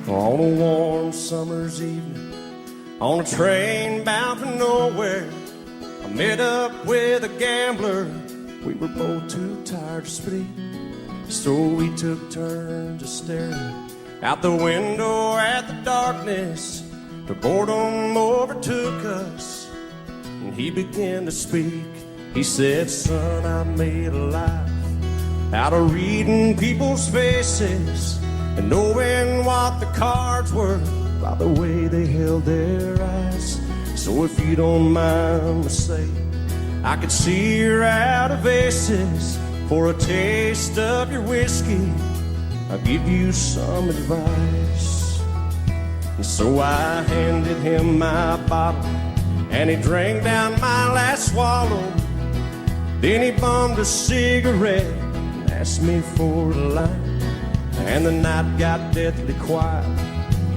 On a warm summer's evening, on a train bound for nowhere, I met up with a gambler. We were both too tired to speak, so we took turns of staring out the window at the darkness. The boredom overtook us, and he began to speak. He said, son, I made a life out of reading people's faces and knowing what the cards were by the way they held their eyes. So if you don't mind me saying, I could see you're out of aces. For a taste of your whiskey, I'll give you some advice. And so I handed him my bottle, and he drank down my last swallow. Then he bummed a cigarette and asked me for a light. And the night got deathly quiet,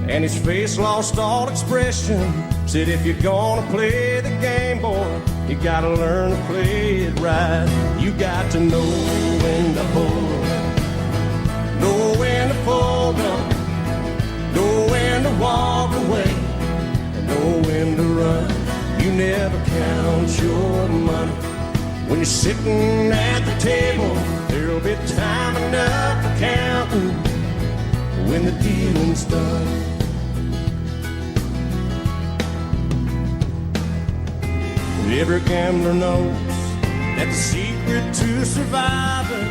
and his face lost all expression. Said, if you're gonna play the game, boy, you gotta learn to play it right. You got to know when to hold up, know when to fold up, know when to walk away, and know when to run. You never count your money when you're sitting at the table. There'll be time enough for counting when the dealing's done. Every gambler knows that the secret to surviving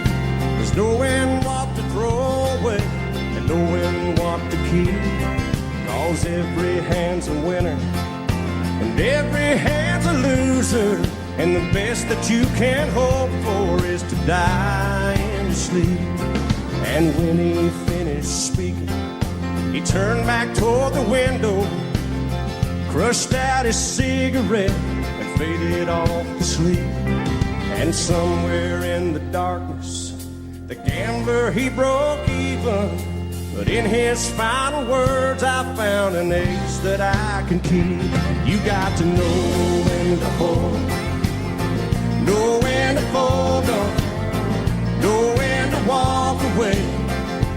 is knowing what to throw away and knowing what to keep. 'Cause every hand's a winner and every hand's a loser, and the best that you can hope for is to die in your sleep. And when he finished speaking, he turned back toward the window, crushed out his cigarette, faded off to sleep. And somewhere in the darkness, the gambler, he broke even. But in his final words, I found an ace that I can keep. You got to know when to hold, know when to fold up, know when to walk away,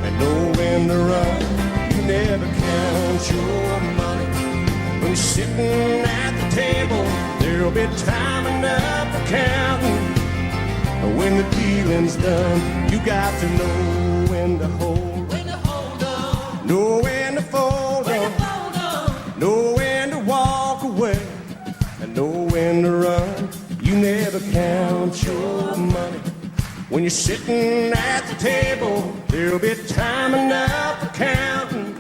and know when to run. You never count your money when you're sitting at the table. There'll be time enough for counting when the dealing's done. You got to know when to hold, on, know when to fold on, know when to walk away, and know when to run. You never count your money when you're sitting at the table. There'll be time enough for counting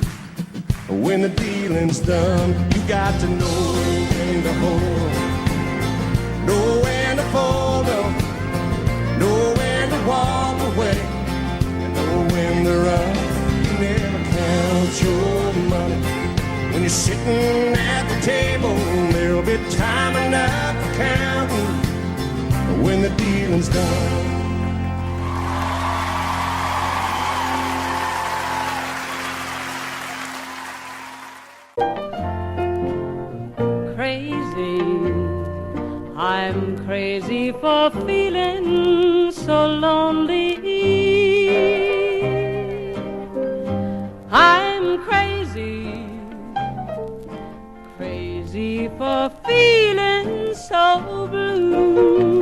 when the dealing's done. You got to know when to hold, know when to fold up, know when to walk away, and know when to run. You never count your money when you're sitting at the table. There'll be time enough for counting when the dealing's done. I'm crazy for feeling so lonely. I'm crazy, crazy for feeling so blue.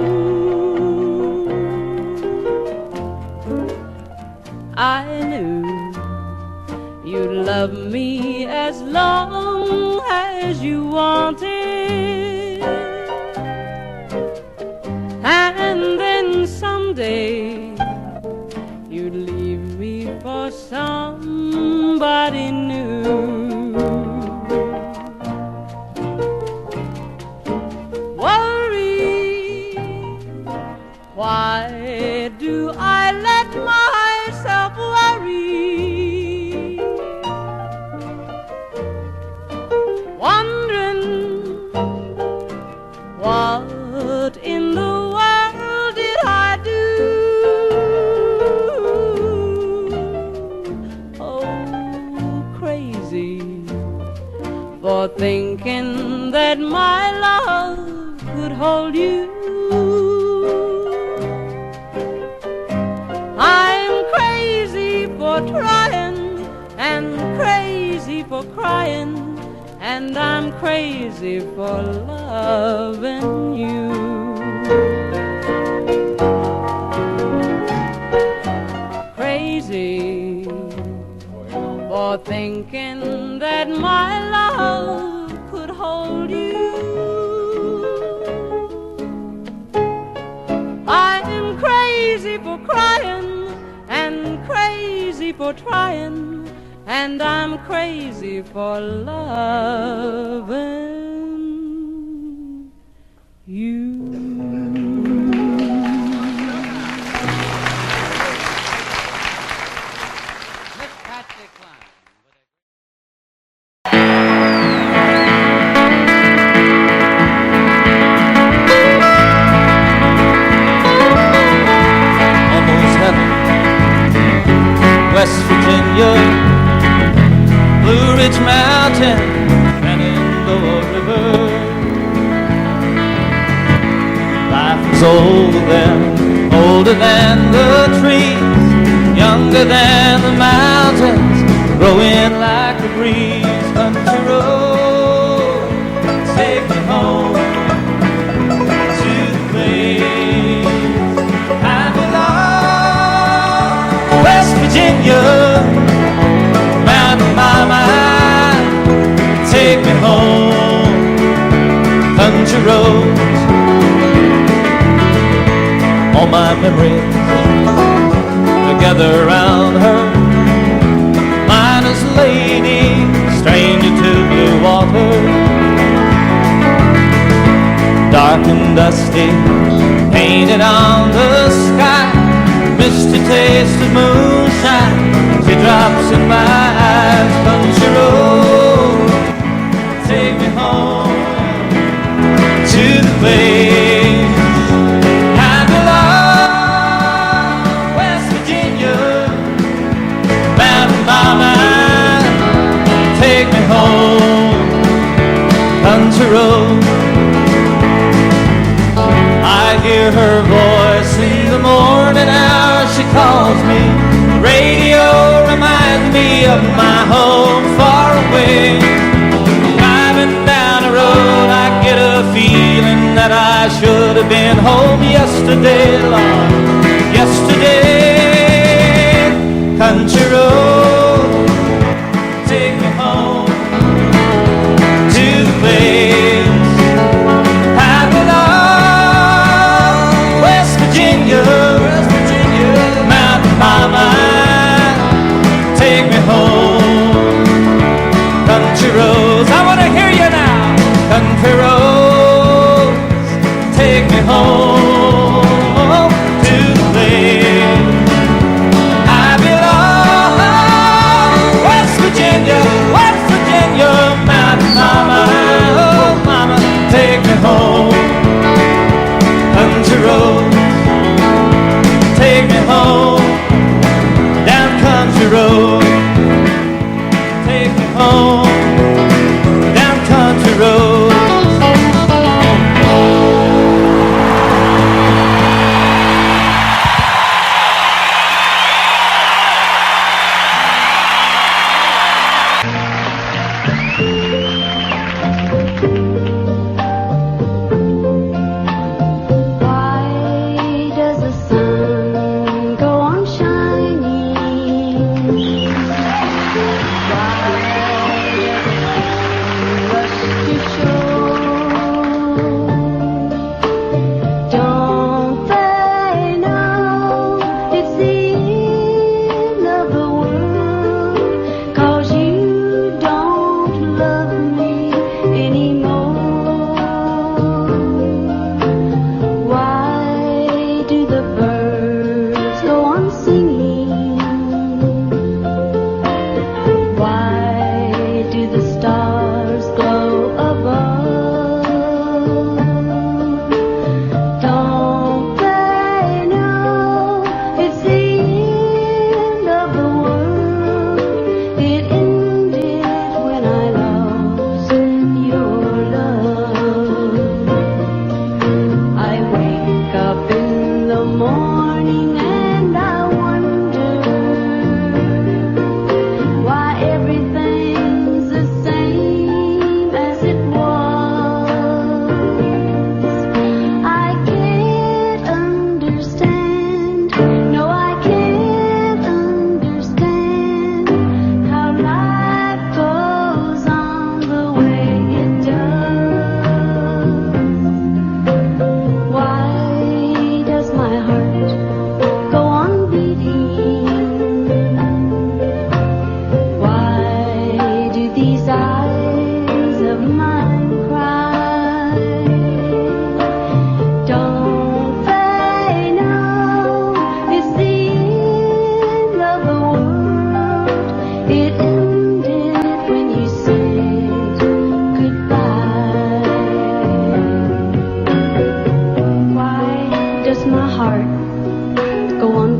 I knew you'd love me as long as you wanted, and then someday you'd leave me for somebody new. Worry, why do I let myself worry? Wondering what in the world did I do? Oh, crazy for thinking that my love could hold you. I'm crazy for trying and crazy for crying, and I'm crazy for loving you. Crazy for thinking that my love could hold you. for trying, and I'm crazy for loving you. West Virginia, Blue Ridge Mountain, Shenandoah River. Life is older than the trees, younger than the mountains, growing like the breeze. Country road, take me home to the place I belong. West Virginia, Mountain Mama, take me home. Country roads, all my memories together around her. Miner's lady, stranger to blue water. Dark and dusty, painted on the sky. Misty taste of moonshine, teardrops in my eyes. Country road, take me home to the place I belong. West Virginia, Mountain Mama, take me home. Country road, I hear her voice in the morning hour. She calls me. The radio reminds me of my home far away. Driving down the road, I get a feeling that I should have been home yesterday, Lord, yesterday. Country road, take me home to the place I belong. West Virginia, Mountain Mama, take me home. Country roads, I want to hear you now. Country roads, take me home to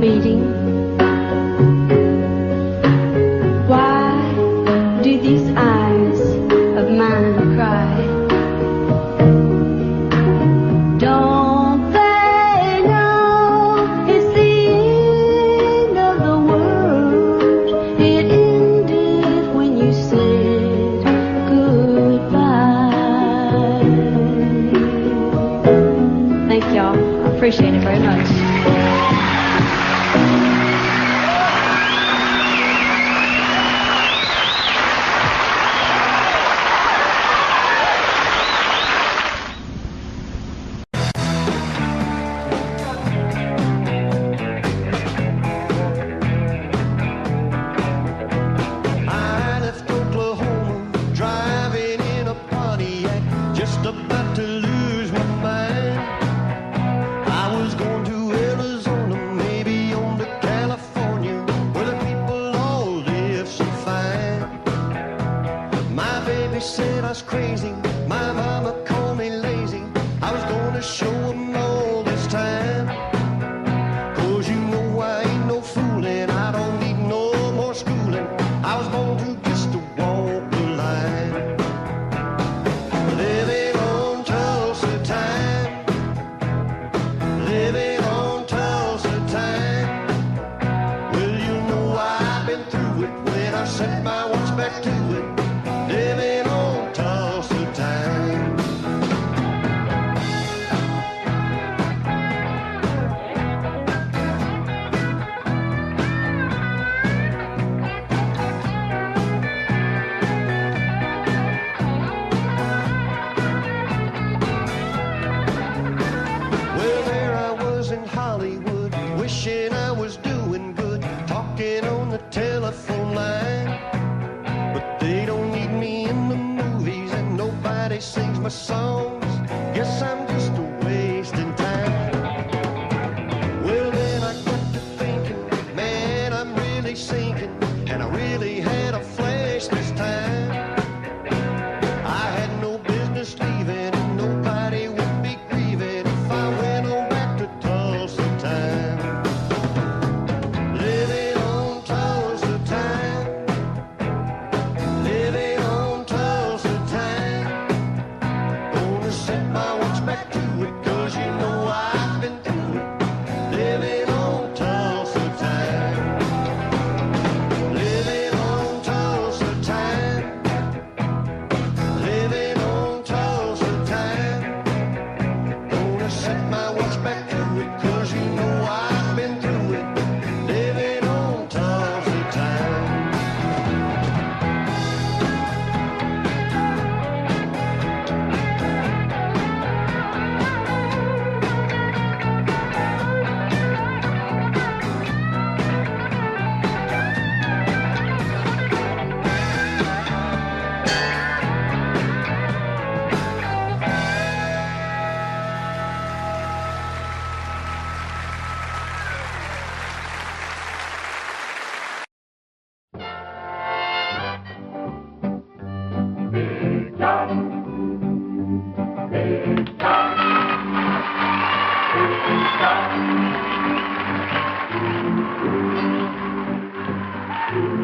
beating? Why do these eyes of mine cry? Don't they know it's the end of the world? It ended when you said goodbye. Thank y'all. I appreciate it very much.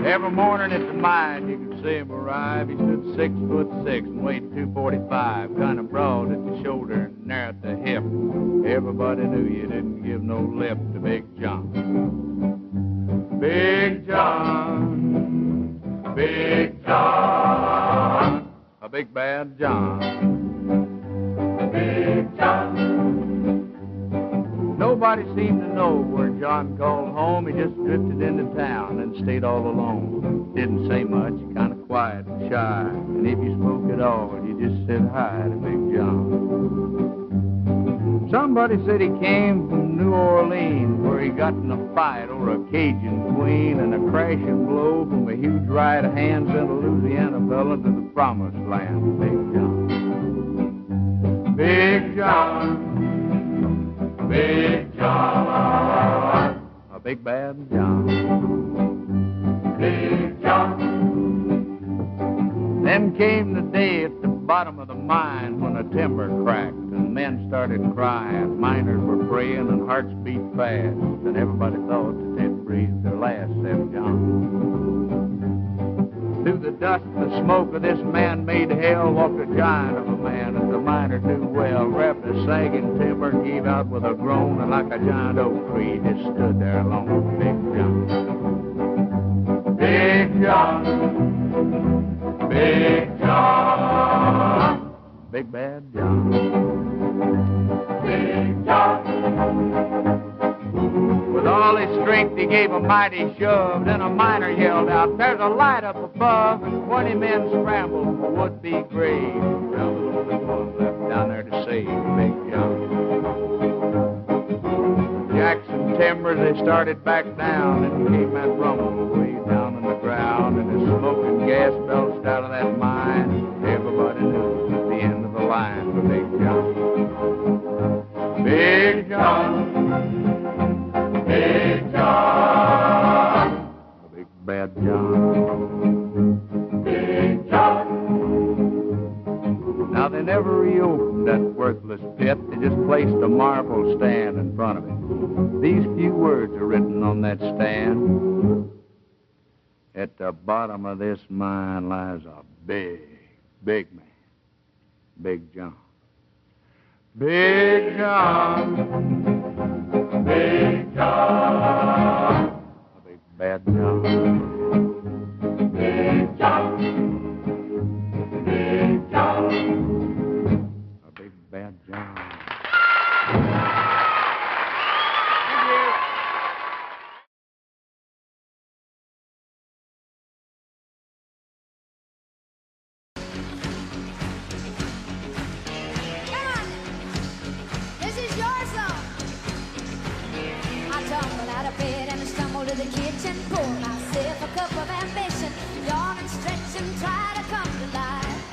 Every morning at the mine, you could see him arrive. He stood 6'6" and weighed 245, kind of broad at the shoulder and narrow at the hip. Everybody knew you didn't give no lip to Big John. Big John, Big John, a big bad John. Big John. Nobody seemed to know where John called home. He just drifted into town and stayed all alone. Didn't say much, kind of quiet and shy. And if you spoke at all, you just said hi to Big John. Somebody said he came from New Orleans, where he got in a fight over a Cajun queen, and a crashing blow from a huge right hand sent a Louisiana fella to the promised land. Big John. Big John. Big John, a big bad John. Big John. Then came the day at the bottom of the mine when the timber cracked and men started crying. Miners were praying and hearts beat fast, and everybody thought that they'd breathe their last, said John. Through the dust and the smoke of this man-made hell walked a giant of a man, as the miner knew well, wrapped a sagging timber and gave out with a groan, and like a giant oak tree just stood there alone. Big John. Big John. Big John. Big Bad John. Big John. With all his strength, he gave a mighty shove. Then a miner yelled out, "There's a light up above!" And 20 men scrambled for would-be grave. Found the only one left down there to save Big John. Jackson timbers, they started back down, and came that rumble way down in the ground. And as smoke and gas belched out of that mine, everybody knew it was the end of the line for Big John. Big John. Big John, Big Bad John, Big John. Now they never reopened that worthless pit. They just placed a marble stand in front of it. These few words are written on that stand. At the bottom of this mine lies a big, big man, Big John. Big John. Big John, a Big Bad John. Big John, Big John, a Big Bad John. Thank you. Come on, this is your song. I tumbled out of bed and I stumbled to the kitchen, poured myself a cup of ambition, yawn and stretch and try to come to life.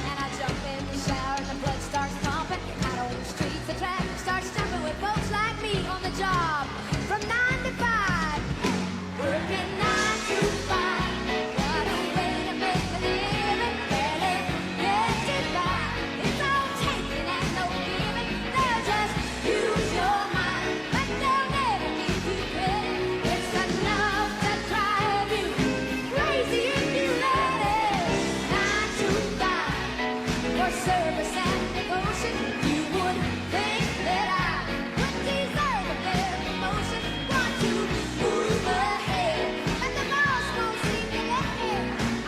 And I jump in the shower and the blood starts pumping. Out on the streets, the traffic starts jumping with folks like me on the job from 9 to 5. Working 9 to 5. What a way to make a living. Barely get by. It's all taking and no giving. They'll just use your mind, but they'll never give you credit. It's enough to drive you crazy if you let it. 9 to 5 for service and devotion. You would think that I would deserve a better promotion. Want to move ahead, and the boss won't seem to let me.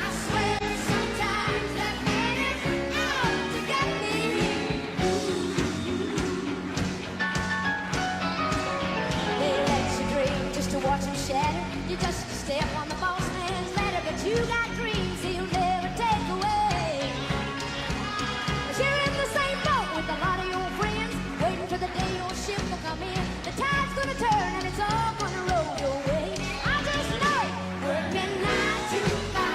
I swear sometimes that man is out to get me. They let you dream just to watch him shatter. You just step on the boss man's ladder, but you got dreams he'll never take away. But you're in the same boat with a lot of your friends, waiting for the day your ship will come in. The tide's gonna turn and it's all gonna roll your way. I just know it. Working 9 to 5.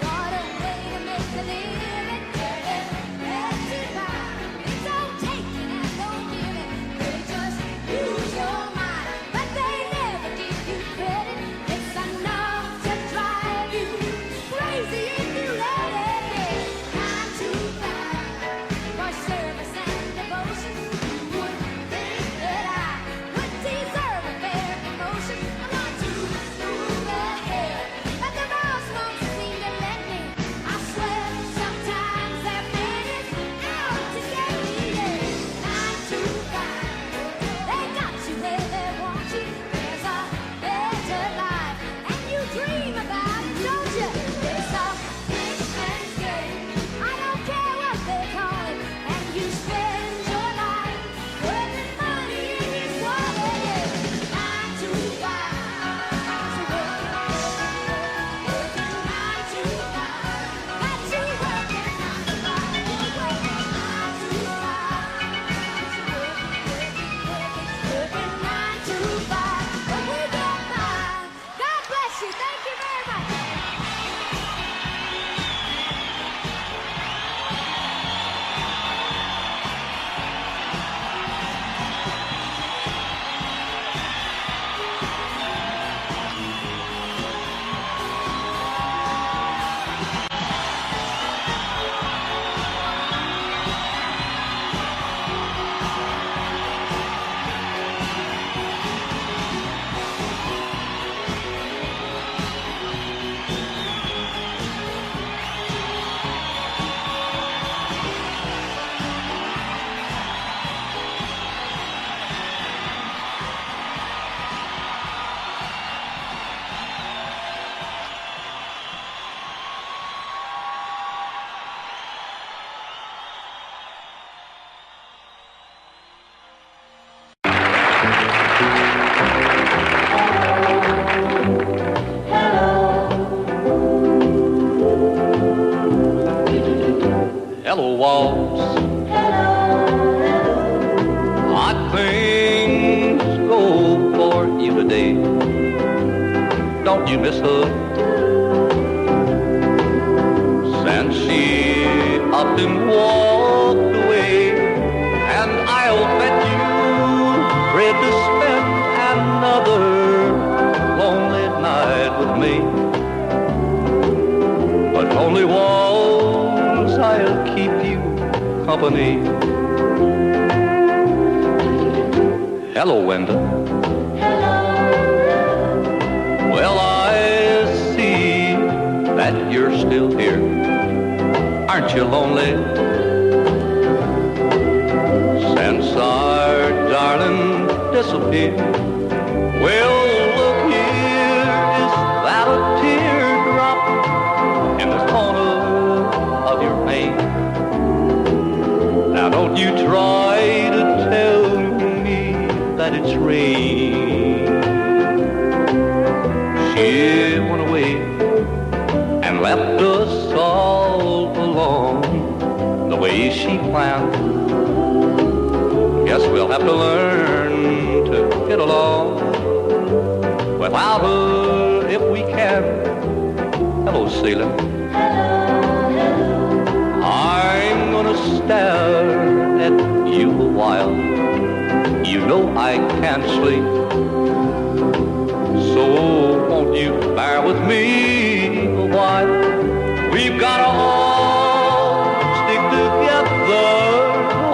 What a way to make a living. It's all taking and no giving. They just use your mind, but they never give you credit. It's enough to day. Don't you miss her? Since she up and walked away, and I'll bet you ready to spend another lonely night with me. But only once I'll keep you company. Hello, Wenda. Well, I see that you're still here. Aren't you lonely? Since our darling disappeared. Well, look here, is that a teardrop in the corner of your pane? Now don't you try to tell me that it's rain. She went away and left us all alone the way she planned. Guess we'll have to learn to get along without her if we can. Hello, Celia. I'm gonna stare at you a while. You know I can't sleep. So won't you bear with me a while? We've gotta all stick together,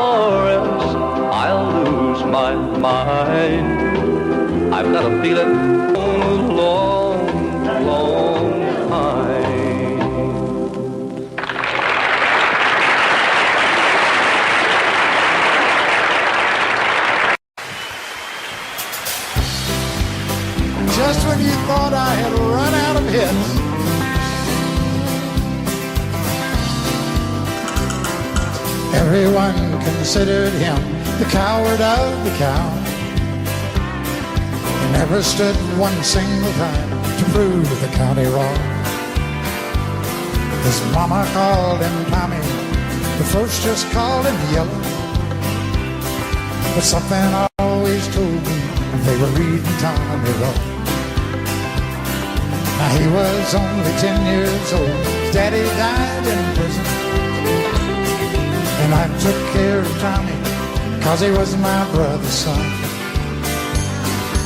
or else I'll lose my mind. I've got a feeling for a long, long time. Just when you thought I had run out of hits, everyone considered him the coward of the cow. He never stood one single time to prove the county wrong. His mama called him Tommy, the folks just called him Yellow. But something always told me they were reading Tommy wrong. Now he was only 10 years old, his daddy died in prison, and I took care of Tommy, 'cause he was my brother's son.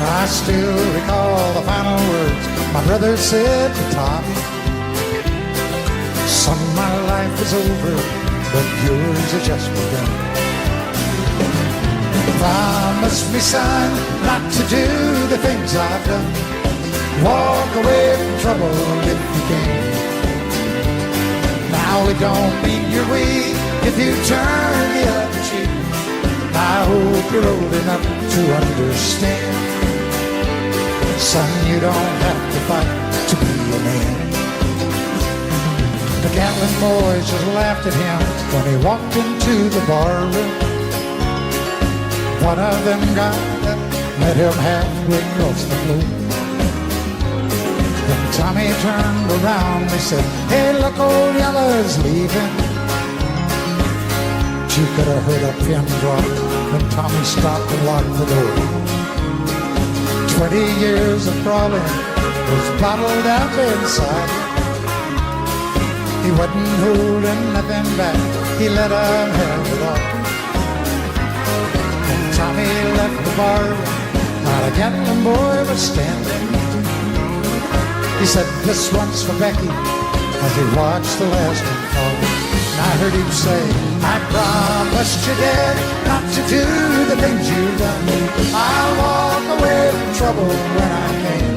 I still recall the final words my brother said to Tommy: "Son, my life is over, but yours has just begun. Promise me, son, not to do the things I've done. Walk away from trouble if you can. Now it don't mean you're weak if you turn the other cheek. I hope you're old enough to understand. Son, you don't have to fight to be a man." The Gatlin boys just laughed at him when he walked into the bar room. One of them got up, met him halfway across the floor. When Tommy turned around, they said, "Hey, look, old Yellow's leaving." But you could have heard a pin drop when Tommy stopped and locked the door. 20 years of crawling was bottled up inside. He wasn't holding nothing back, he let him have it all. When Tommy left the bar, not a Gatlin boy was standing. He said, "This one's for Becky," as he watched the last one fall. And I heard him say, "I promised you, Dad, not to do the things you've done. I'll walk away from trouble when I can.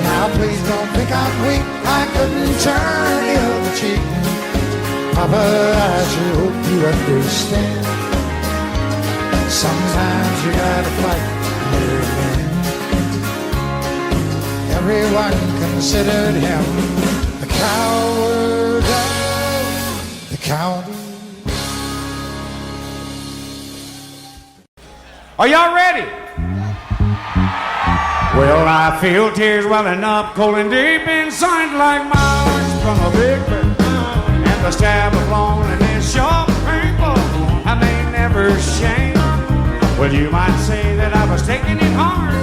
Now please don't think I'm weak, I couldn't turn the other cheek. Papa, I sure hope you understand. Sometimes you gotta fight for your man." Everyone considered him the coward of the county. Are y'all ready? Well, I feel tears welling up cold and deep inside like mine from a big bird. And the stab of loneliness sure painful, and they never shame. Well, you might say that I was taking it hard,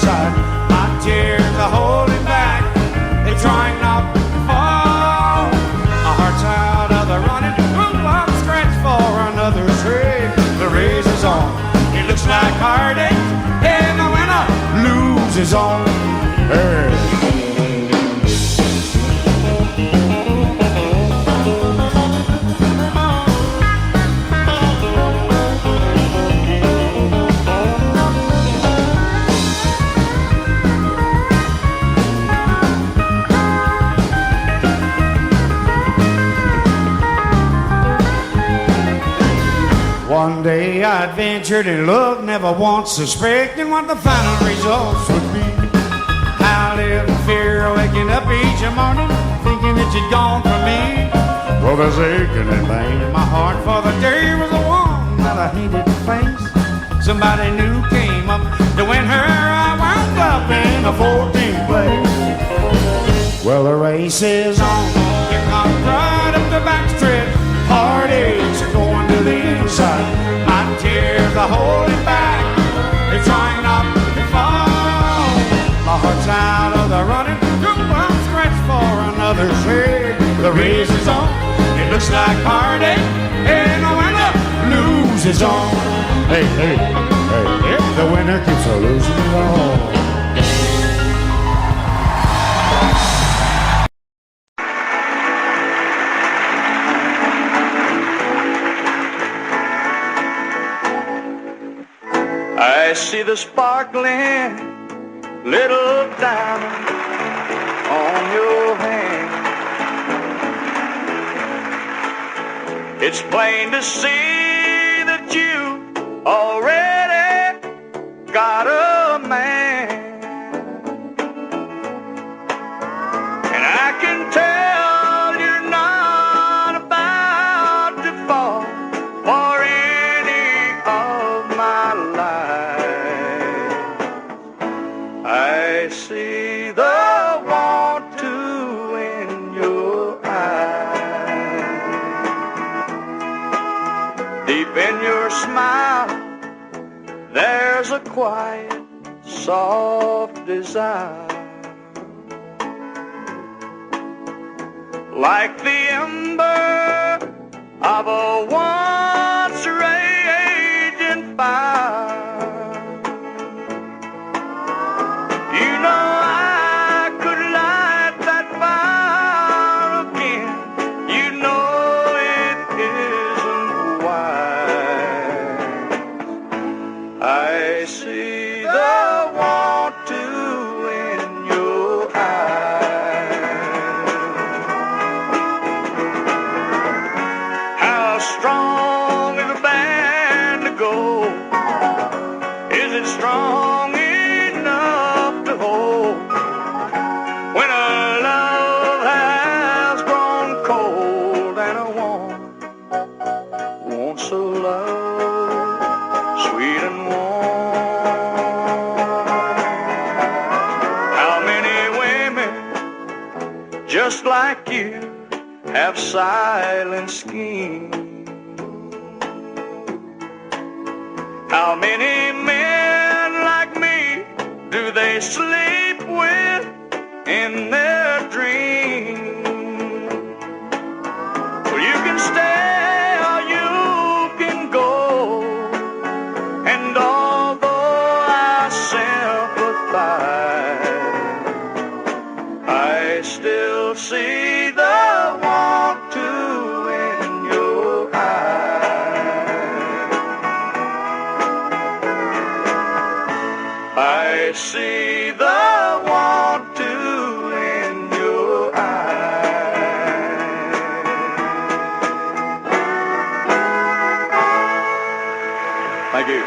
inside. My tears are holding back, they're trying not to fall. My heart's out of the running, I'm scratched for another trade. The race is on, it looks like heartache, and the winner loses on. Hey. One day I ventured in love, never once suspecting what the final results would be. I lived in fear, waking up each morning, thinking that you'd gone from me. Well, there's aching and pain in my heart, for the day was the one that I hated to face. Somebody new came up to win her, I wound up in a 14th place. Well, the race is on, here comes right up the backstretch. Heartaches are going to the inside. My tears are holding back, they're trying not to fall. My heart's out of the running, I'm scratched for another shade. The race is on, it looks like heartache, and the winner loses on. Hey, hey, hey, if the winner keeps on losing it all. I see the sparkling little diamond on your hand. It's plain to see that you already got a man. And I can tell you're not about to fall for any of my life. I see the want to in your eyes. Deep in your smile, there's a quiet, soft desire. Like the ember of a once raging fire. You know I could light that fire again. You know it isn't wise. I see the want to in your eyes. How strong is a band to go? Is it strong enough to hold when a love has grown cold and a wants a love sweet and warm? How many women just like you have silent schemes? How many men like me do they sleep with in their dreams? Well, you can stay or you can go, and although I sympathize, I still see the want to in your eyes. I see the want to in your eyes. Thank you.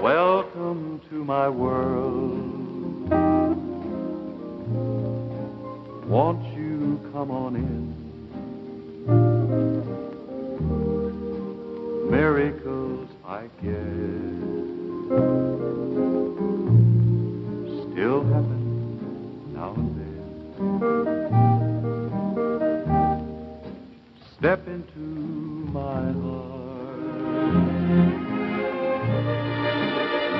Welcome to my world. Won't you come on in? Miracles, I guess, still happen now and then. Step into my heart.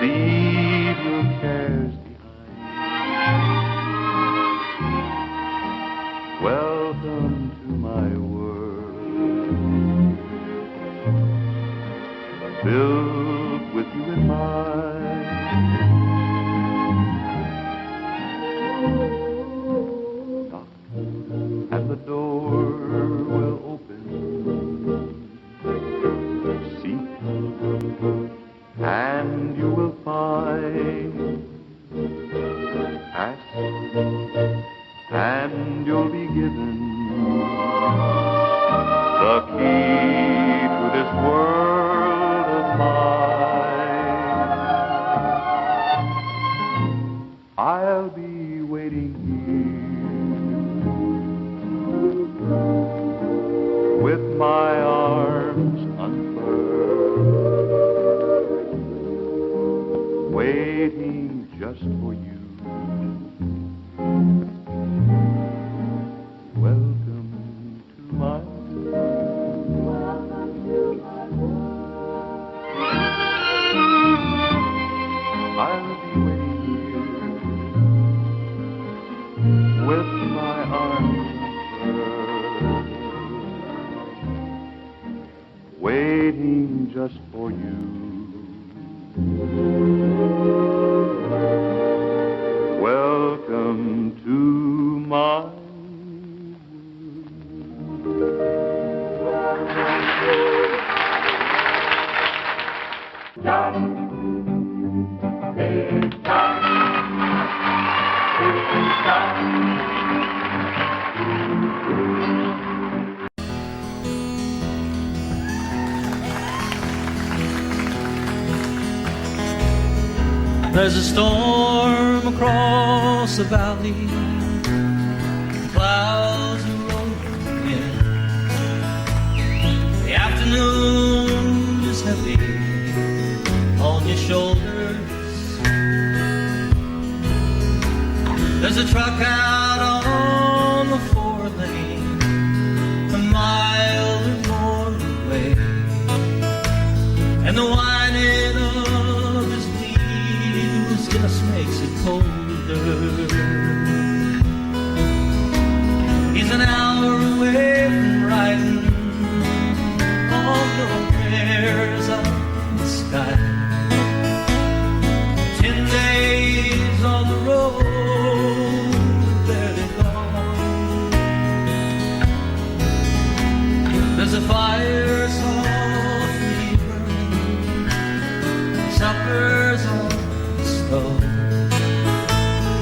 leave your cares behind. Welcome to my world, filled with you in mind. Knock, and the door will open. Seek, and you will find. Ask, and you'll be given the key to this world of mine. I'll be waiting here with my arms unfurled, waiting just for you. Welcome to my I'll be waiting here with my arms unfurled, waiting just for you. Welcome to my There's a storm across the valley, clouds are rolling in. The afternoon is heavy on your shoulders. There's a truck out on the 4-lane, a mile or more away, and the whining of his wheels just makes it colder. He's an hour away from riding on the prayers of the sky. 10 days on the road, barely gone. There's a fire softly burning, supper's on the stove,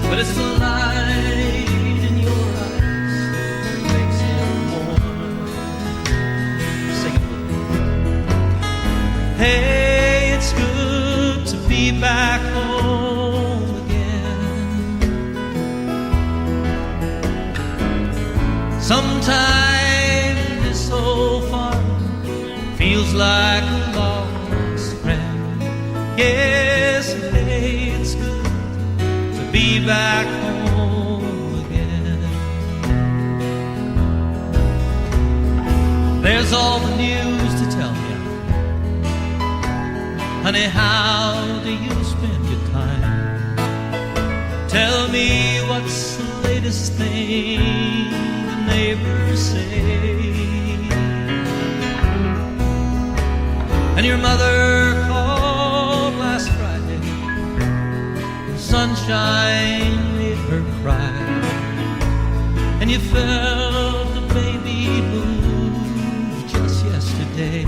but it's the light in your eyes that makes him warm. Sing it with me. Hey, it's good to be back home again. Sometimes this so far feels like a lost friend. Yes, hey, it's good to be back home again. There's all the news to tell you. Honey, how do you spend your time? Tell me what's the latest thing the neighbors say. And your mother called last Friday, and sunshine made her cry, and you felt the baby move just yesterday.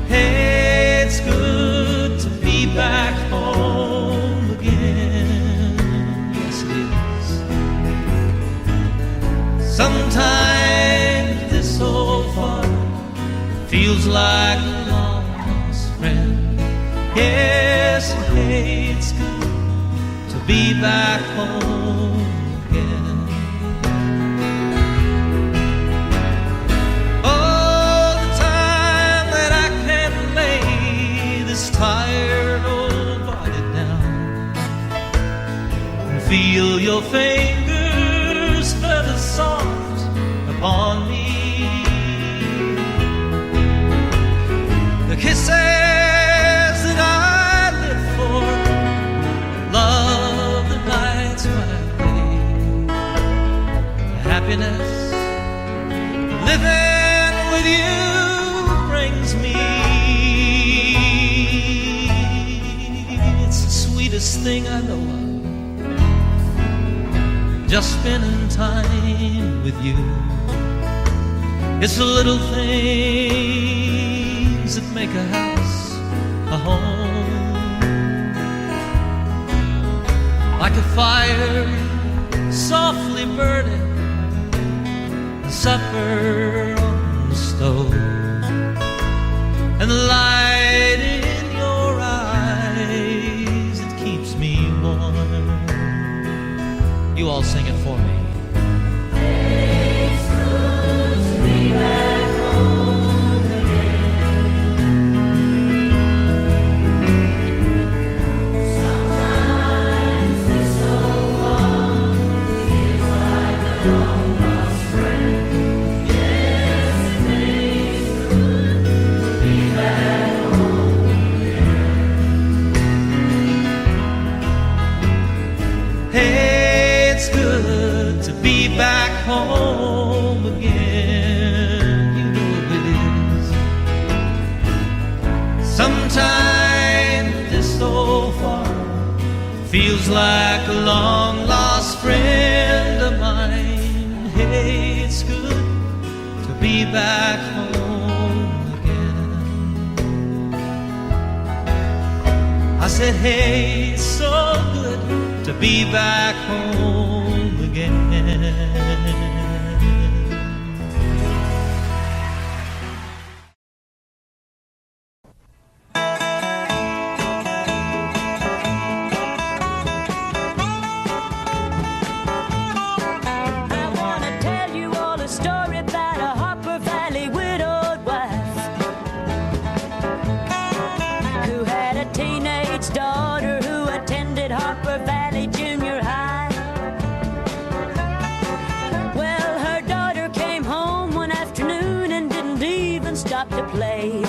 Hey, it's good to be back home again. Yes, it is. Sometimes this so far feels like a lost friend. Yes, hey, it's good to be back home again. Oh, the time that I can't lay this tired old body down and feel your fingers feather soft upon me. The with you brings me. It's the sweetest thing I know of, just spending time with you. It's the little things that make a house a home, like a fire softly burning, a supper on the stove, and the light in your eyes that keeps me warm. You all sing it for me. It's good to be back home again. Sometimes it's so long, feels like a long lost friend. Yes, it's good to be back home again. Hey, it's good to be back home again. You know it is. Sometimes this so far feels like a long lost friend of mine. Hey, it's good to be back home again. I said, hey, it's so good to be back home again. I want to tell you all a story about a Harper Valley widowed wife who had a teenage daughter who attended Harper Valley Junior High. Well, her daughter came home one afternoon and didn't even stop to play.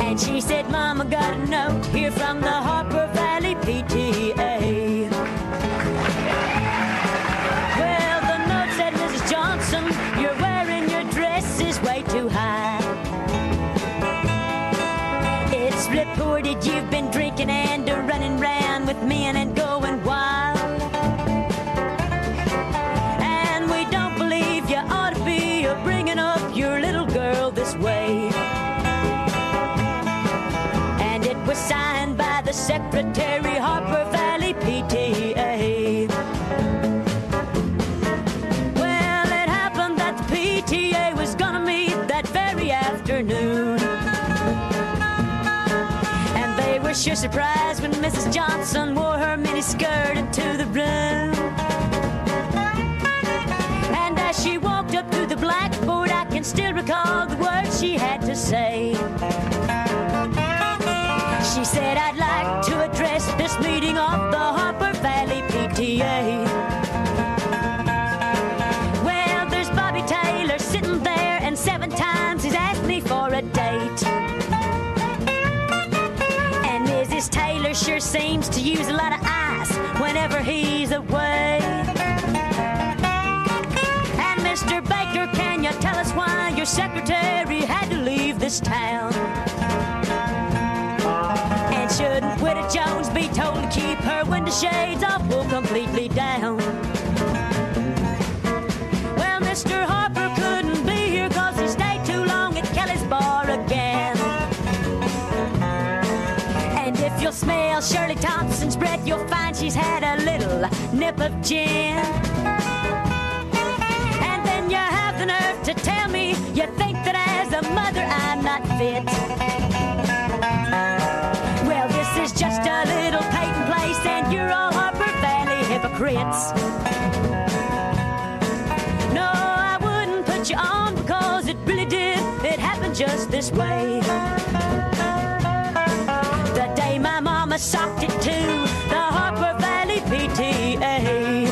And she said, Mama, got a note here from the Harper Valley PTA. Well, the note said, Mrs. Johnson, you're wearing your dresses way too high. It's reported you've been drinking and running round with men and going wild. And we don't believe you ought to be bringing up your little girl this way. And it was signed by the Secretary, Harper Valley PTA. Well, it happened that the PTA was gonna meet that very afternoon. And they were sure surprised when Mrs. Johnson wore her miniskirt into the room. And as she walked up to the blackboard, I can still recall the words she had to say. She said, I'd like to address this meeting of the Harper Valley PTA. Well, there's Bobby Taylor sitting there, and 7 times he's asked me for a date. And Mrs. Taylor sure seems to use a lot of ice whenever he's away. And Mr. Baker, can you tell us why your secretary had to leave this town? And shouldn't Widow Jones be told to keep her window shades off or completely down? Well, Mr. Harper couldn't be here 'cause he stayed too long at Kelly's bar again. And if you'll smell Shirley Thompson's breath, you'll find she's had a little nip of gin. And then you have the nerve to tell me you think that as a mother I'm not fit. Well, this is just a little Peyton place, and you're all Harper Valley hypocrites. No, I wouldn't put you on because it really did. It happened just this way. The day my mama socked it to the Harper Valley PTA.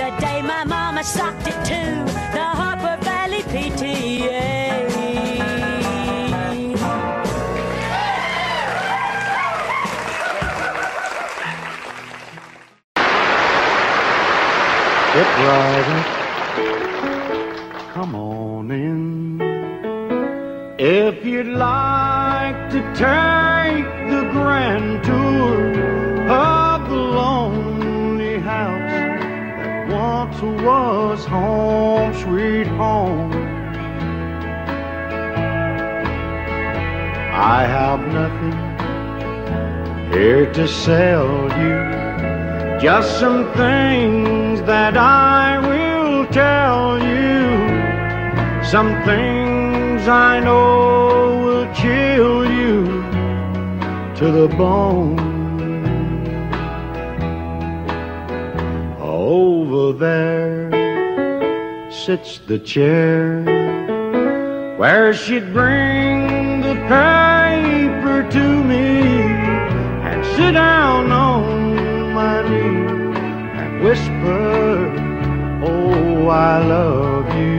The day my mama socked it to the Harper Valley PTA. Get riding, come on in. If you'd like to take the grand tour of the lonely house that once was home sweet home, I have nothing here to sell you, just some things that I will tell you, some things I know will chill you to the bone. Over there sits the chair where she'd bring the paper to me and sit down on my knee and whisper, oh, I love you.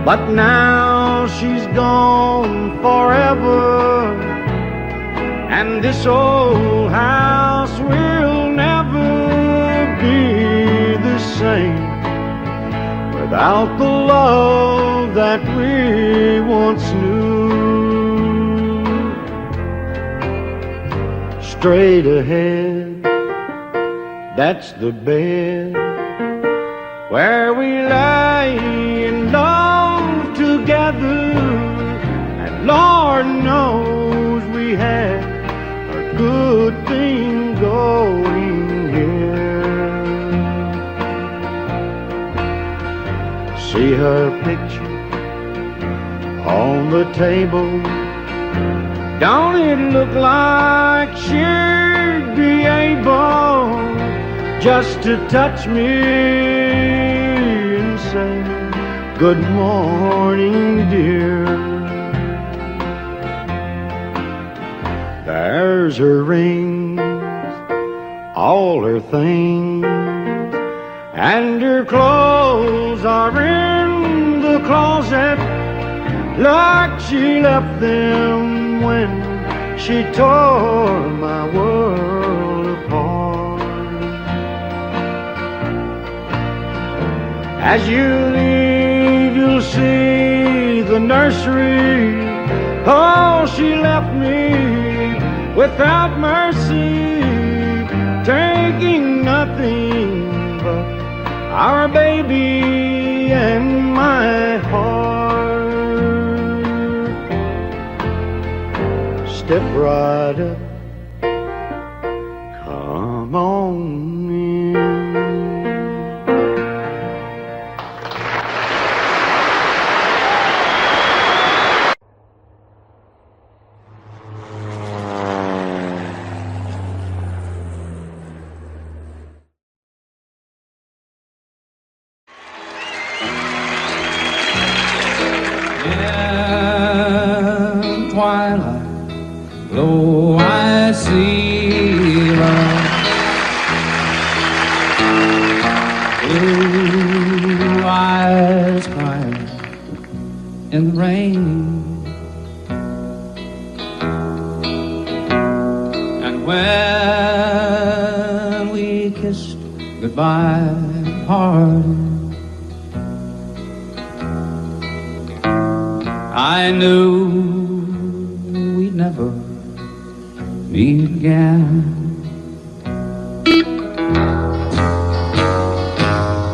But now she's gone forever, and this old house will never be the same without the love that we once knew. Straight ahead, that's the bed where we lay in love together, and Lord knows we had a good thing going here. See her picture on the table, don't it look like she'd be able just to touch me and say, good morning, dear. There's her rings, all her things, and her clothes are in the closet like she left them when she tore my world apart. As you leave, you'll see the nursery. Oh, she left me without mercy, taking nothing but our baby and my heart. Step right up, come on in. In twilight, lo, I see her, blue eyes crying in the rain. And when we kissed goodbye and parted, I knew we'd never meet again.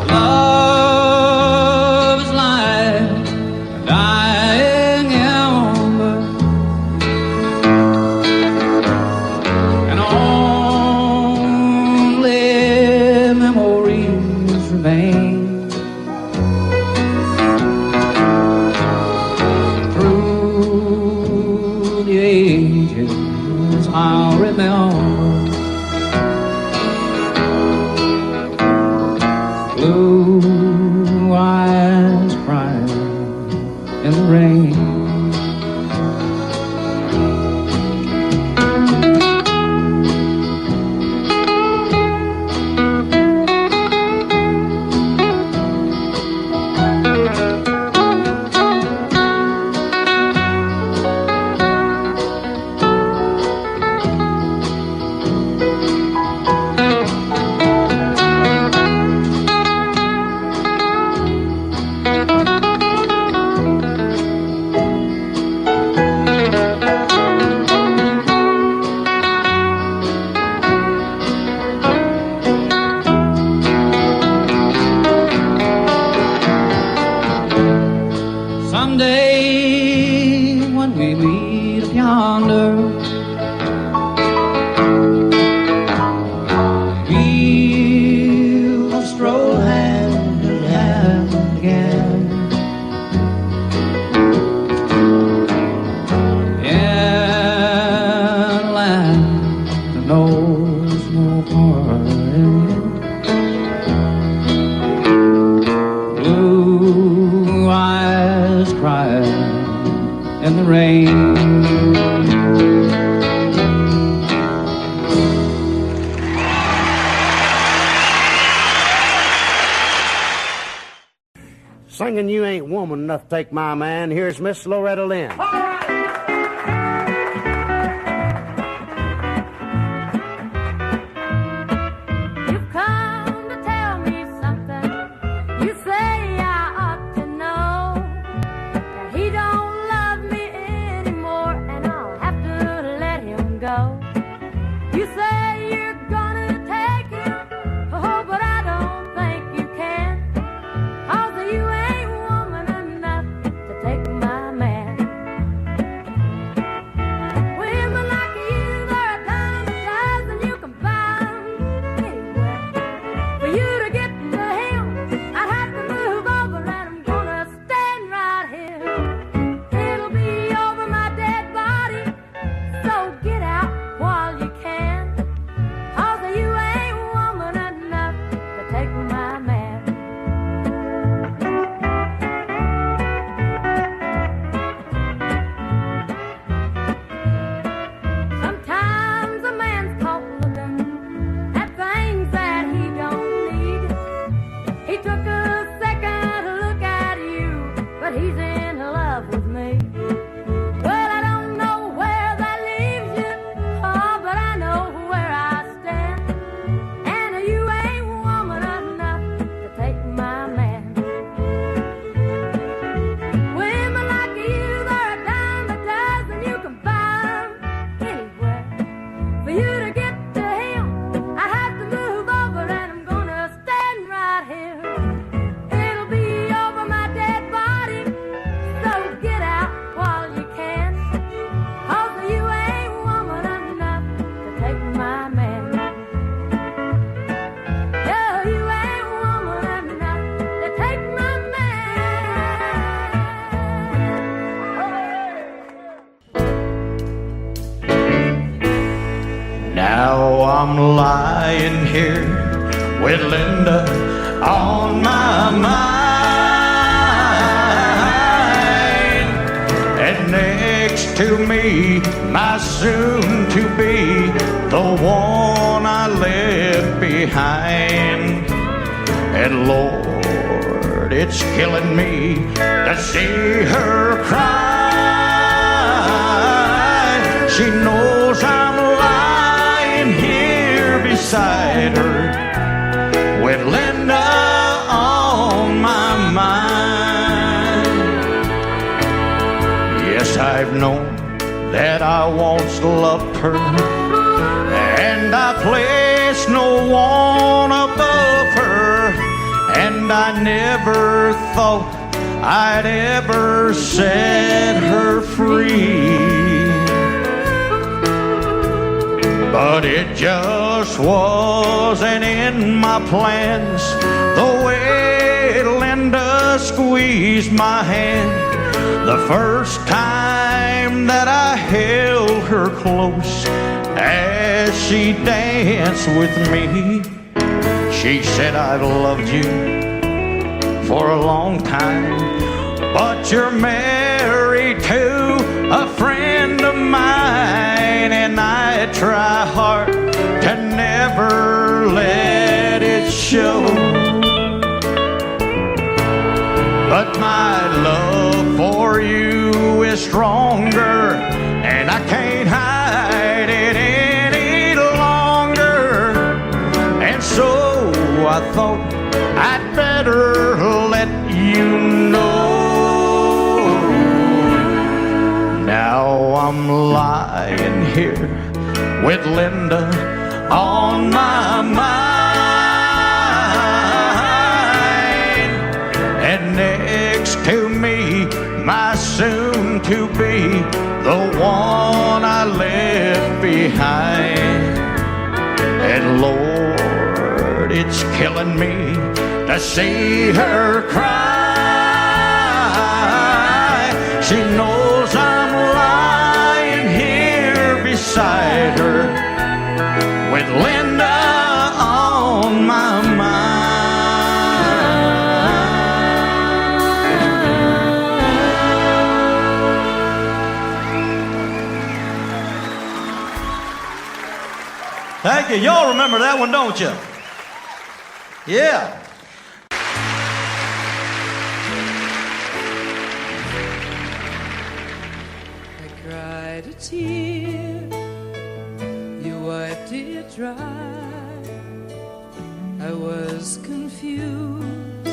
Love is like a dying ember, and only memories remain. I'll remember rain. Singing You Ain't Woman Enough to Take My Man, here's Miss Loretta Lynn. You've come to tell me something. You say I ought to know that he don't love me anymore, and I'll have to let him go. You say you're gonna take him, oh, but I don't think you can. 'Cause you ain't woman enough to take my man. Women like you, they're a dime a dozen you can find anywhere. For you to get to him, I'd have to move over, and I'm gonna stand right here. It'll be over my dead body, so get out while you can. 'Cause you ain't woman enough to take my man. Sometimes a man's caught looking at things that he don't need. He took a second look at you, but he's in love with me. Well, I don't know where that leaves you, oh, but I know where I stand. And you ain't woman enough to take my man. Women like you, they're a dime a dozen you can find anywhere. For you to get to him, I have to move over, and I'm gonna stand right here. It'll be over my dead body, so get out while you can. 'Cause you ain't woman enough to take my man. Yeah, you ain't woman enough to take my man. Now I'm lying here with Linda on my mind, and next to me, my soon-to-be, the one I left behind. And Lord, it's killing me to see her cry. She knows I'm lying here beside her with Linda on my mind. Yes, I've known that I once loved her, and I placed no one above her, and I never thought I'd ever set her free. But it just wasn't in my plans, the way Linda squeezed my hand the first time that I held her close as she danced with me. She said, "I've loved you for a long time, but you're married to a friend of mine, and I try hard to never let it show. But my love for you is stronger, and I can't hide it any longer. And so I thought I'd better let you know. Now I'm lying here with Linda on my mind, and next to me, my soon-to-be, the one I left behind. And Lord, it's killing me to see her cry. She knows I'm lying here beside her with Linda on my mind. you. Y'all remember that one, don't you? Yeah. I cried a tear, you wiped it dry. I was confused,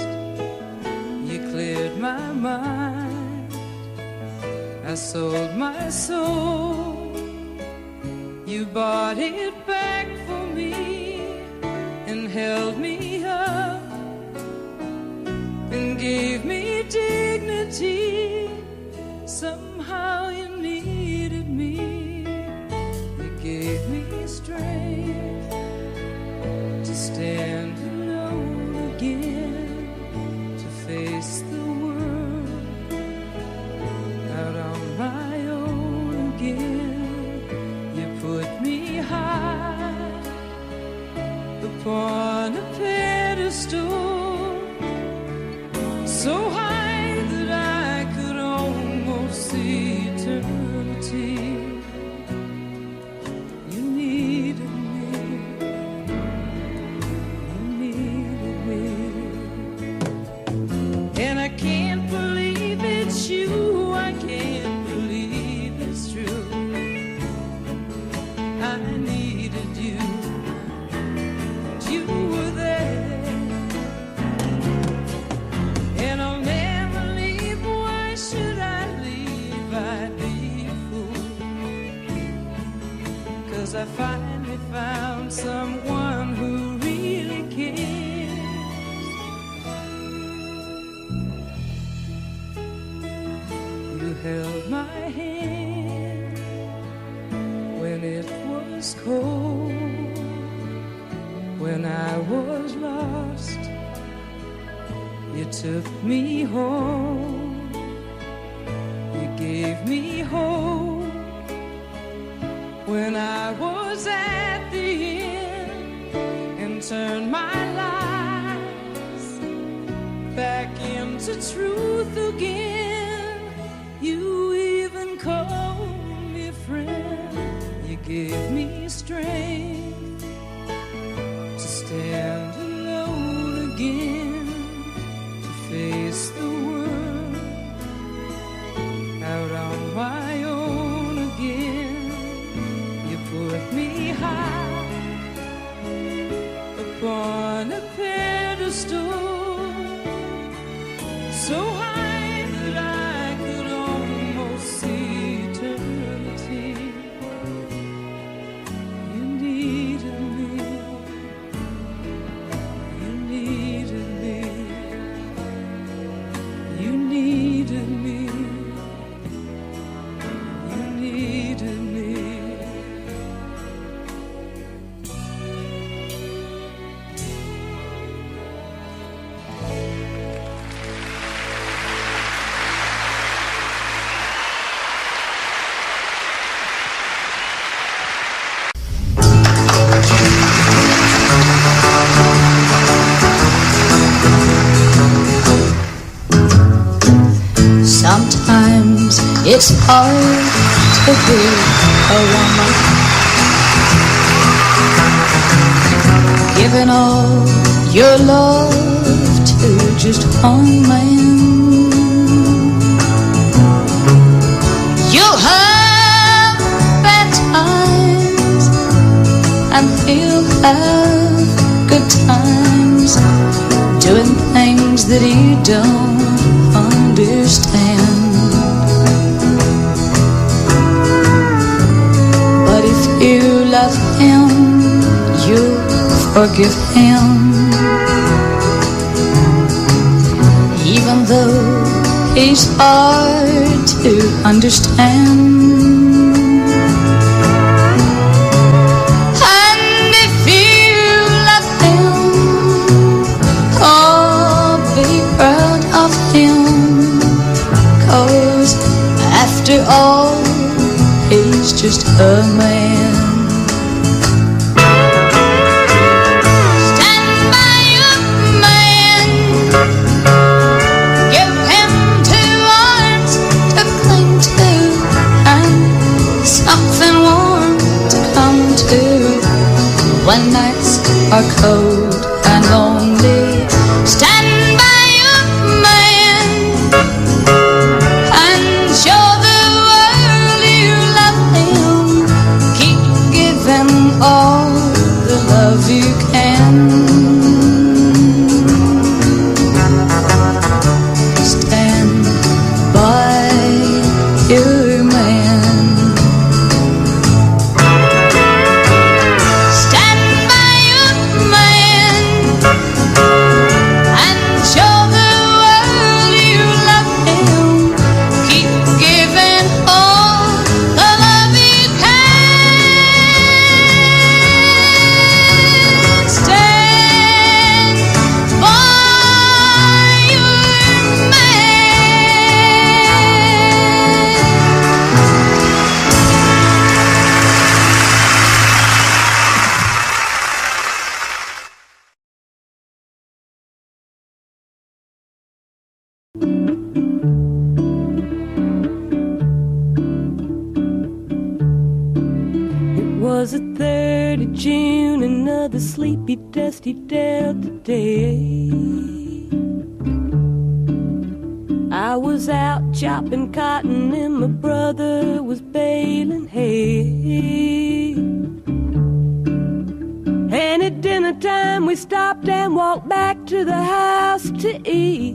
you cleared my mind. I sold my soul, you bought it back for me and held me up and gave me dignity. Somehow you needed me, you gave me strength to stand alone again, to face the world out on my own again. You put me high upon a pedestal, so high that I could almost see eternity. You needed me, you needed me, and I can't believe it's you, I can't believe it's true. I needed you, and you were there, and I'll never leave. Why should I leave? I'd be a fool, 'cause I finally found someone who really cares. You held my hand when it was cold, when I was lost. You took me home, you gave me hope when I was at the end, and turned my lies back into truth again. You even called me friend, you gave me strength to stand alone again, to face the world out on my own again. You put me high upon a pedestal, so high that I could almost see eternity. You needed me, you needed me, you needed me, you needed me. Sometimes it's hard to be a woman, giving all your love to just one man. You'll have bad times and he'll have good times, doing things that he don't understand. But if you love him, you'll forgive him, even though he's hard to understand. And if you love him, oh, be proud of him, 'cause after all, he's just a man. Stand by your man, give him 2 arms to cling to, and something warm to come to. When cold and lonely. Stand by your man and show the world you love him. Keep giving all the love you can. Stand by your man. Stand by your man and show the world you love him. Keep giving all the love you can. Stand by your It was the 3rd of June, another sleepy, dusty Delta day. I was out chopping cotton and my brother was baling hay. And at dinner time we stopped and walked back to the house to eat.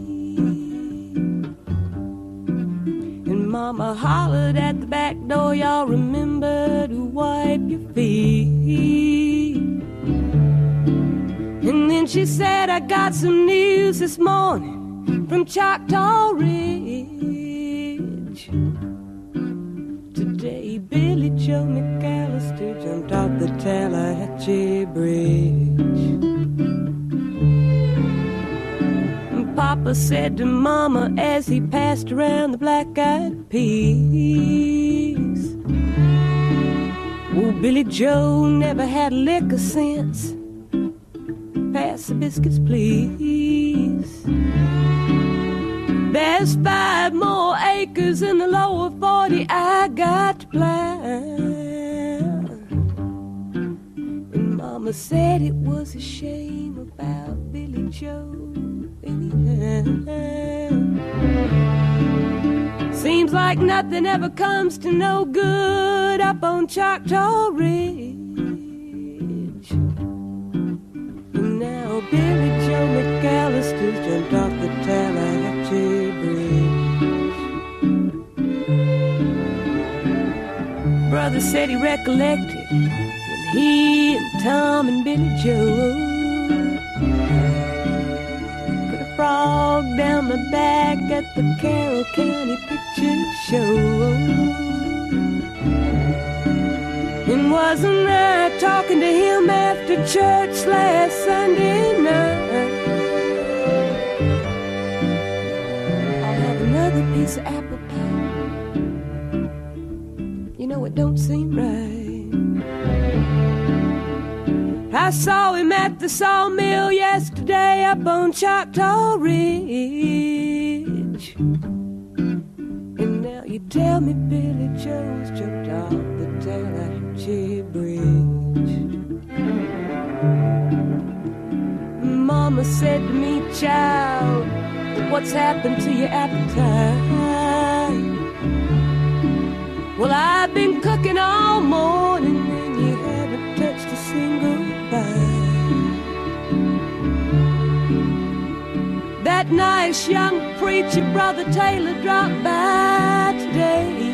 And Mama hollered at the back door, y'all remember to wipe your feet. And then she said, I got some news this morning from Choctaw Ridge. Today Billy Joe McAllister jumped off the Tallahatchie Bridge. And Papa said to Mama as he passed around the black-eyed peas, oh, Billy Joe never had a lick of sense. Pass the biscuits, please. There's 5 more acres in the lower 40 I got to plow. And Mama said it was a shame about Billy Joe anyhow. Seems like nothing ever comes to no good up on Choctaw Ridge. And now Billy Joe McAllister's jumped off the Tallahatchie Bridge. Brother said he recollected when he and Tom and Billy Joe put a frog down my back at the Carroll County Picture Show. And wasn't I talking to him after church last Sunday night? I'll have another piece of apple pie. You know it don't seem right. I saw him at the sawmill yesterday up on Choctaw Ridge. And now you tell me Billy Joe's jumped off the Tallahatchie Bridge. Mama said to me, child, what's happened to your appetite? Well, I've been cooking all morning and you haven't touched a single bite. That nice young preacher, Brother Taylor, dropped by today.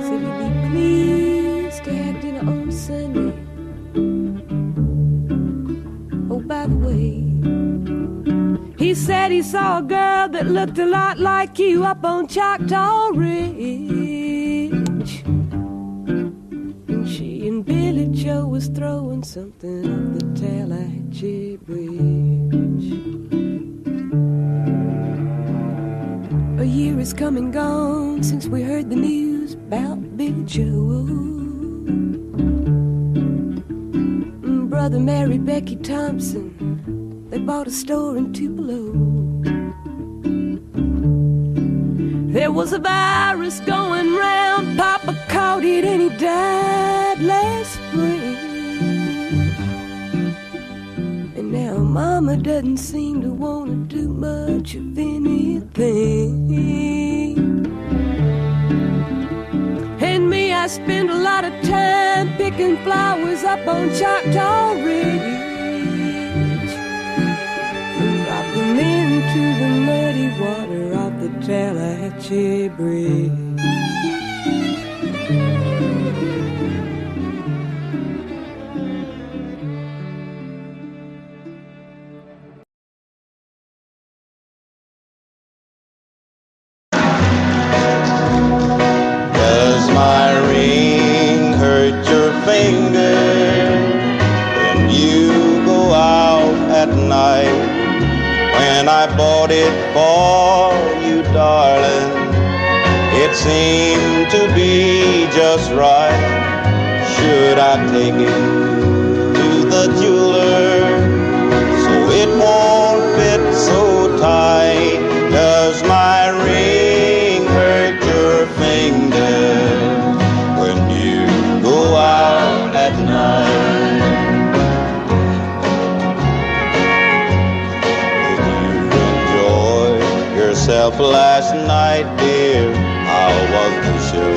Said he'd be pleased to have dinner on Sunday. Oh, by the way, he said he saw a girl that looked a lot like you up on Choctaw Ridge. And she and Billy Joe was throwing something up the Tallahatchie Bridge. A year has come and gone since we heard the news about Billy Joe. Brother married Becky Thompson. They bought a store in Tupelo. There was a virus going round. Papa caught it and he died last spring. mama doesn't seem to want to do much of anything. And me, I spend a lot of time picking flowers up on Choctaw Ridge. Drop them into the muddy water off the Tallahatchie Bridge. Does my ring hurt your finger when you go out at night? When I bought it for you, darling, it seemed to be just right. Should I take it to the jeweler so it won't fit so tight? Does my ring hurt your finger when you go out at night? Yourself last night, dear, how was the show?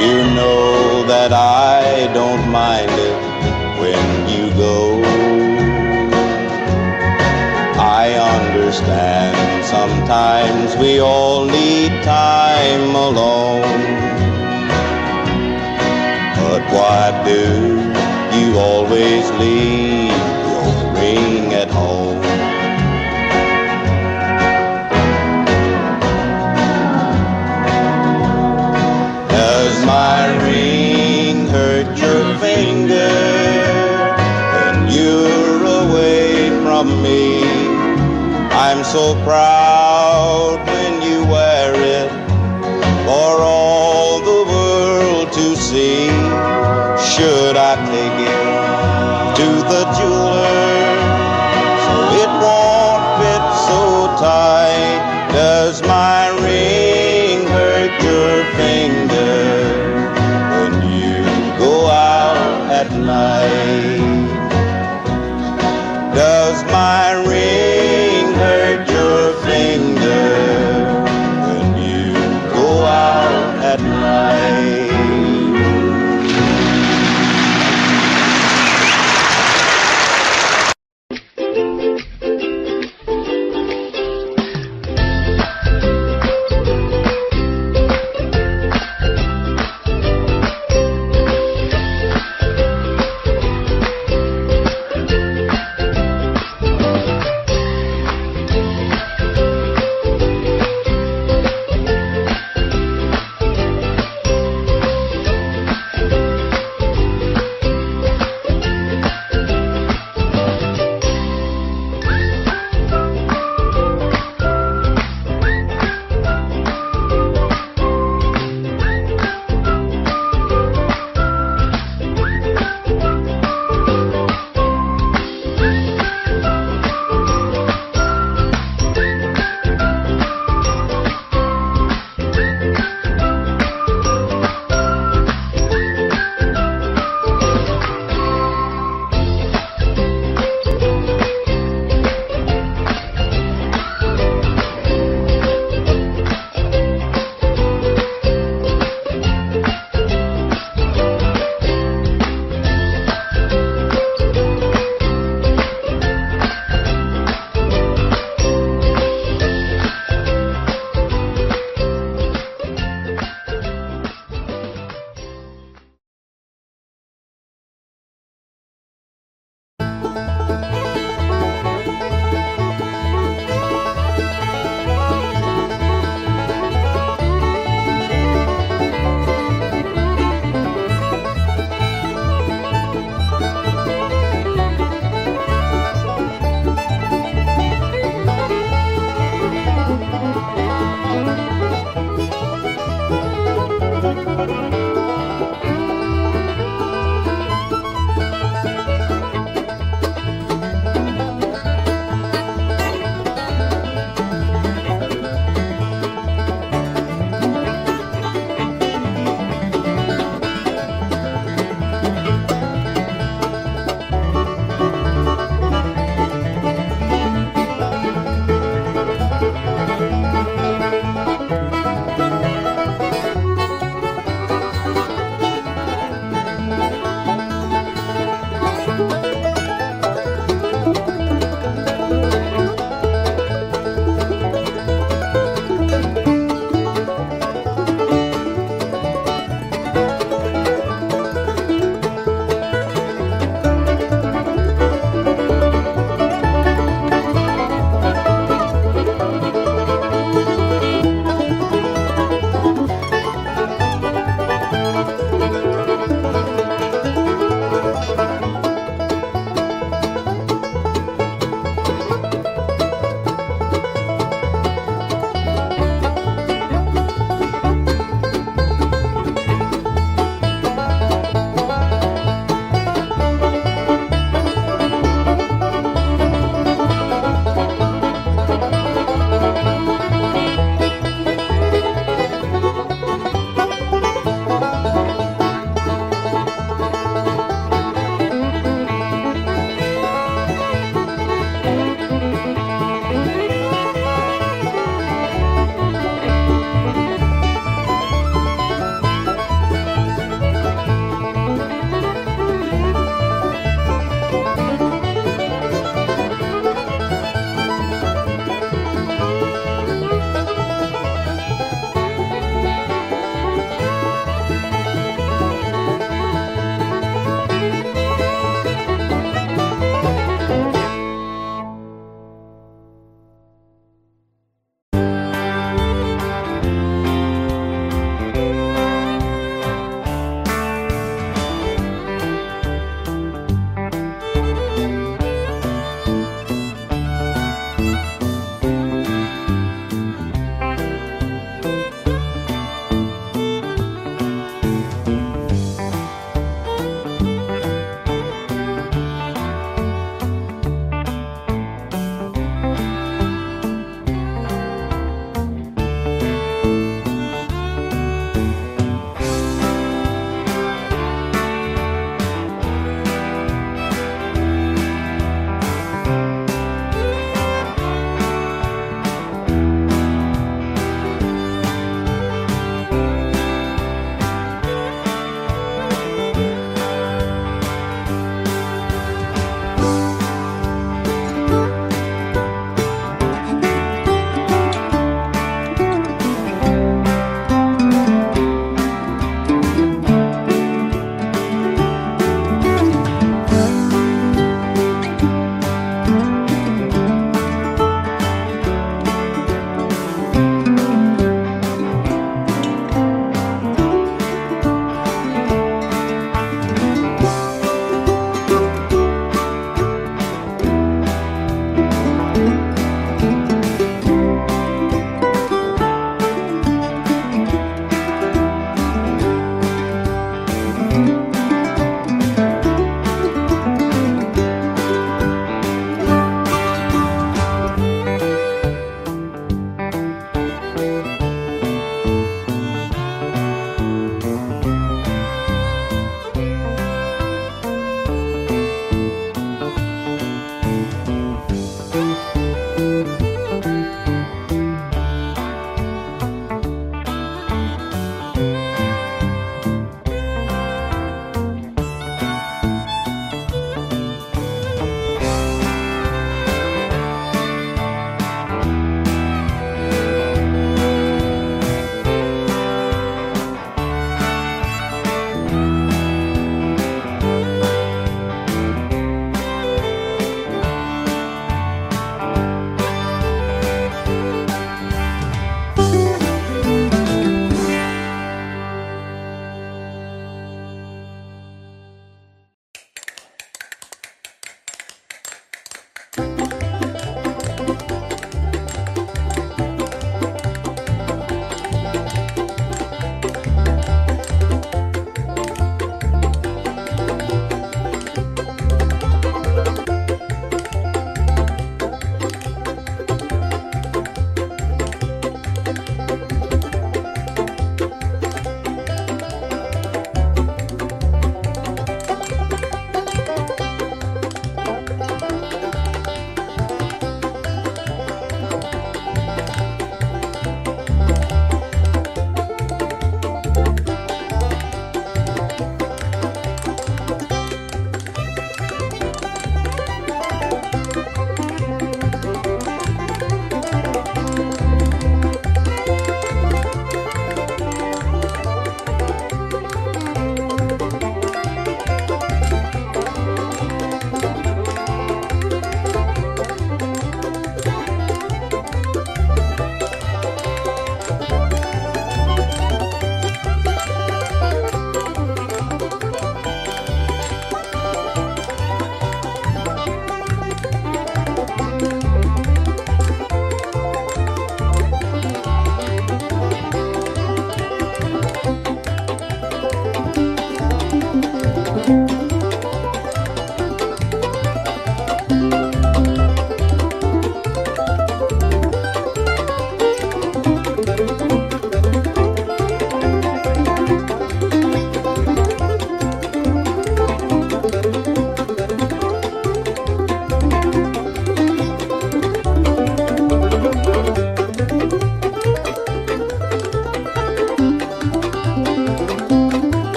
You know that I don't mind it when you go. I understand sometimes we all need time alone. But why do you always leave your ring at home? Does my ring hurt your finger when you're away from me? I'm so proud when you wear it for all the world to see. Should I take it to the jeweler so it won't fit so tight? Does my ring hurt your finger when you go out at night? Does my ring hurt your finger when you go out at night?